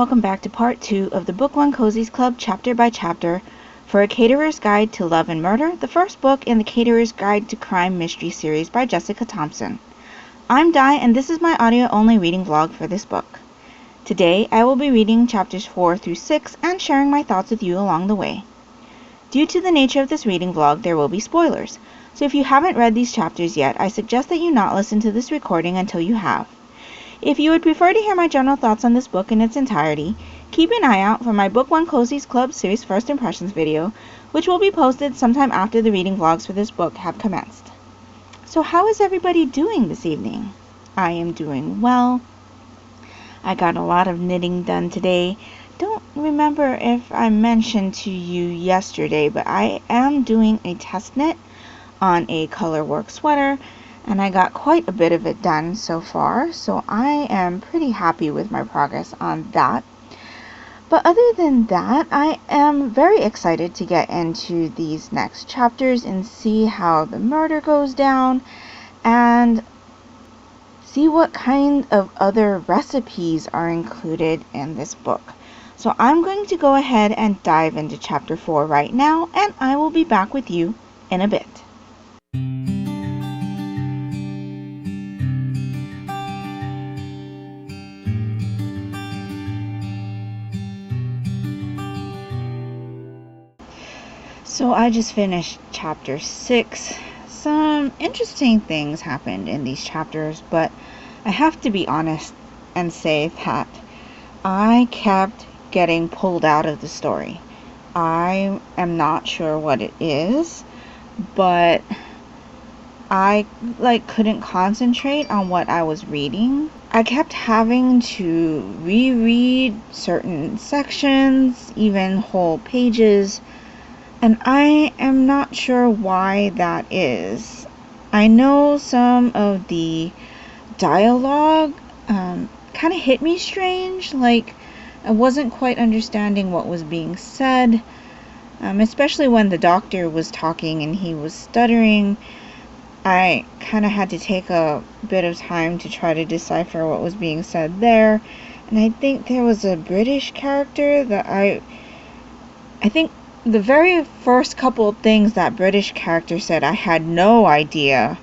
welcome back to part 2 of the Book 1 Cozies Club chapter by chapter for A Caterer's Guide to Love and Murder, the first book in the Caterer's Guide to Crime Mystery series by Jessica Thompson. I'm Di, and this is my audio-only reading vlog for this book. Today, I will be reading chapters 4 through 6 and sharing my thoughts with you along the way. Due to the nature of this reading vlog, there will be spoilers, so if you haven't read these chapters yet, I suggest that you not listen to this recording until you have. If you would prefer to hear my general thoughts on this book in its entirety, keep an eye out for my Book 1 Cozies Club series First Impressions video, which will be posted sometime after the reading vlogs for this book have commenced. So how is everybody doing this evening? I am doing well. I got a lot of knitting done today. Don't remember if I mentioned to you yesterday, but I am doing a test knit on a colorwork sweater, and I got quite a bit of it done so far, so I am pretty happy with my progress on that. But other than that, I am very excited to get into these next chapters and see how the murder goes down and see what kind of other recipes are included in this book. So I'm going to go ahead and dive into chapter 4 right now, and I will be back with you in a bit. So I just finished chapter 6. Some interesting things happened in these chapters, but I have to be honest and say that I kept getting pulled out of the story. I am not sure what it is, but I couldn't concentrate on what I was reading. I kept having to reread certain sections, even whole pages, and I am not sure why that is. I know some of the dialogue kind of hit me strange, like I wasn't quite understanding what was being said, especially when the doctor was talking and he was stuttering. I kind of had to take a bit of time to try to decipher what was being said there. And I think there was a British character that I think the very first couple of things that British character said, I had no idea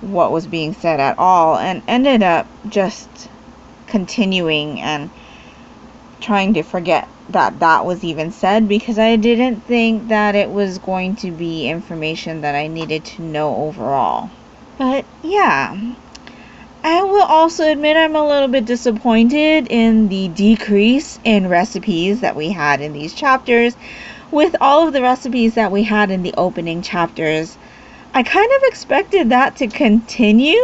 what was being said at all, and ended up just continuing and trying to forget that was even said, because I didn't think that it was going to be information that I needed to know overall. But yeah, I will also admit I'm a little bit disappointed in the decrease in recipes that we had in these chapters. With all of the recipes that we had in the opening chapters, I kind of expected that to continue,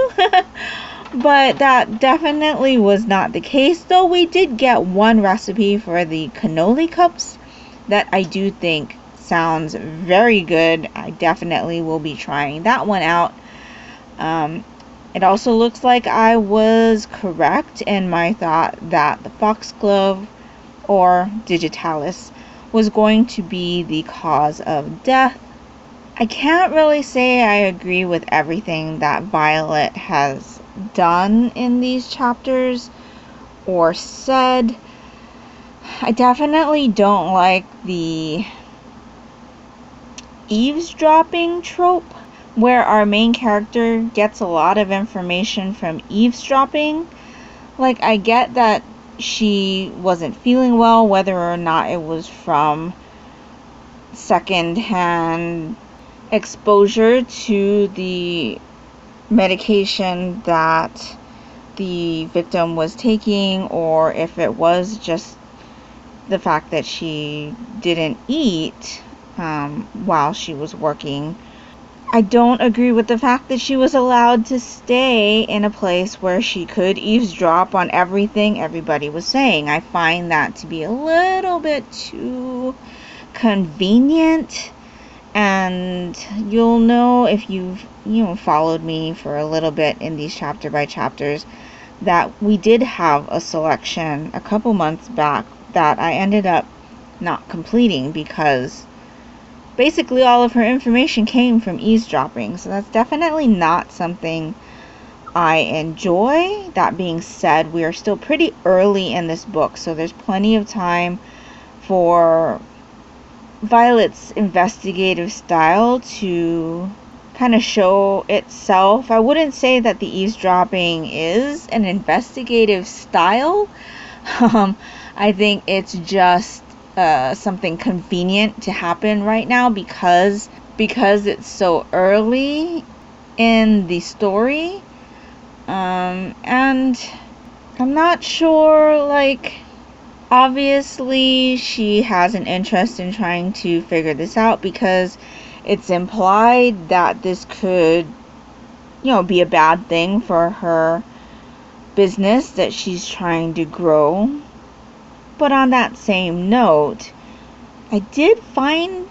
but that definitely was not the case, though we did get one recipe for the cannoli cups that I do think sounds very good. I definitely will be trying that one out. It also looks like I was correct in my thought that the foxglove or digitalis was going to be the cause of death. I can't really say I agree with everything that Violet has done in these chapters or said. I definitely don't like the eavesdropping trope, where our main character gets a lot of information from eavesdropping. Like, I get that she wasn't feeling well, whether or not it was from second-hand exposure to the medication that the victim was taking, or if it was just the fact that she didn't eat while she was working. I don't agree with the fact that she was allowed to stay in a place where she could eavesdrop on everything everybody was saying. I find that to be a little bit too convenient, and you'll know if you've followed me for a little bit in these chapter by chapters that we did have a selection a couple months back that I ended up not completing because basically all of her information came from eavesdropping. So that's definitely not something I enjoy. That being said, we are still pretty early in this book, so there's plenty of time for Violet's investigative style to kind of show itself. I wouldn't say that the eavesdropping is an investigative style. I think it's just something convenient to happen right now because it's so early in the story. And I'm not sure, like, obviously she has an interest in trying to figure this out because it's implied that this could, be a bad thing for her business that she's trying to grow. But on that same note, I did find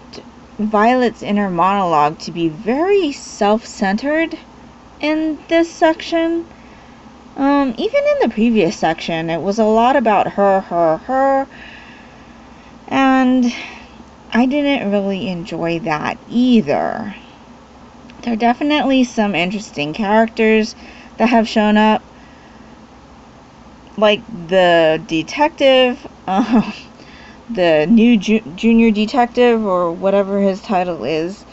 Violet's inner monologue to be very self-centered in this section. Even in the previous section, it was a lot about her, and I didn't really enjoy that either. There are definitely some interesting characters that have shown up, like the detective, the new junior detective, or whatever his title is.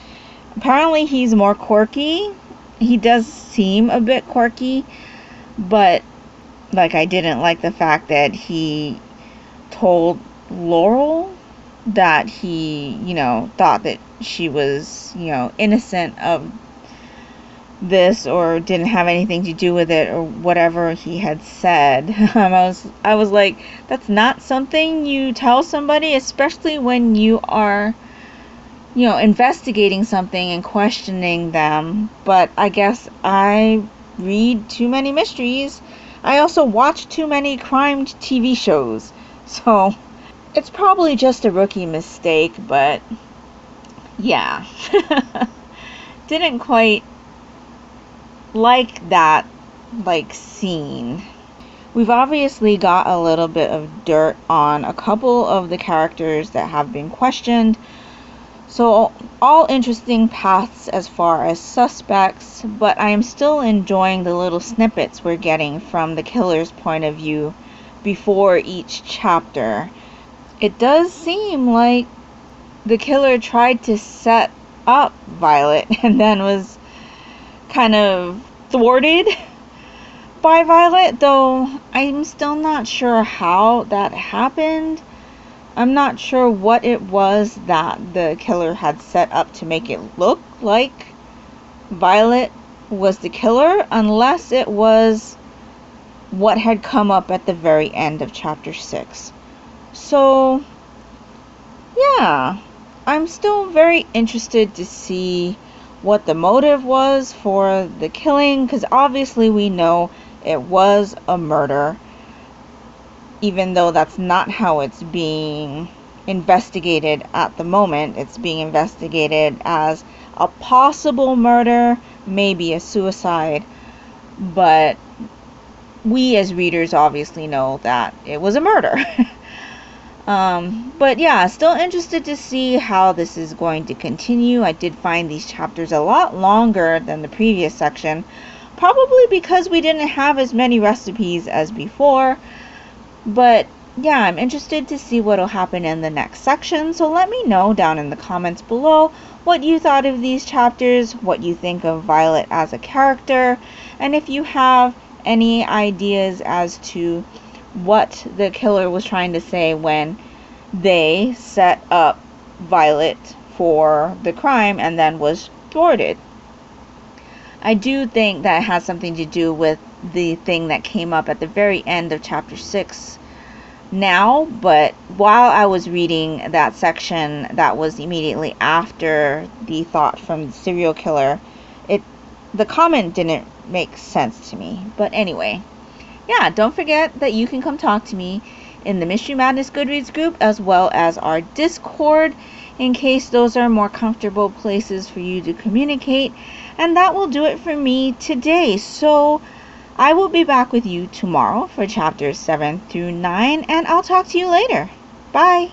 Apparently he's more quirky. He does seem a bit quirky, but like, I didn't like the fact that he told Laurel that he, thought that she was, innocent of this or didn't have anything to do with it or whatever he had said. I was like, that's not something you tell somebody, especially when you are, investigating something and questioning them. But I guess I read too many mysteries. I also watch too many crime TV shows. So it's probably just a rookie mistake, but yeah. Didn't quite like that, scene. We've obviously got a little bit of dirt on a couple of the characters that have been questioned. So all interesting paths as far as suspects, but I am still enjoying the little snippets we're getting from the killer's point of view before each chapter. It does seem like the killer tried to set up Violet and then was kind of thwarted by Violet, though I'm still not sure how that happened. I'm not sure what it was that the killer had set up to make it look like Violet was the killer, unless it was what had come up at the very end of chapter 6. So, yeah, I'm still very interested to see what the motive was for the killing, because obviously we know it was a murder, even though that's not how it's being investigated at the moment. It's being investigated as a possible murder, maybe a suicide, but we as readers obviously know that it was a murder. But yeah, still interested to see how this is going to continue. I did find these chapters a lot longer than the previous section, probably because we didn't have as many recipes as before. But yeah, I'm interested to see what will happen in the next section, so let me know down in the comments below what you thought of these chapters, what you think of Violet as a character, and if you have any ideas as to what the killer was trying to say when they set up Violet for the crime and then was thwarted. I do think that it has something to do with the thing that came up at the very end of chapter 6 now, but while I was reading that section that was immediately after the thought from the serial killer, the comment didn't make sense to me. But anyway, yeah, don't forget that you can come talk to me in the Mystery Madness Goodreads group as well as our Discord, in case those are more comfortable places for you to communicate. And that will do it for me today. So I will be back with you tomorrow for chapters 7 through 9, and I'll talk to you later. Bye.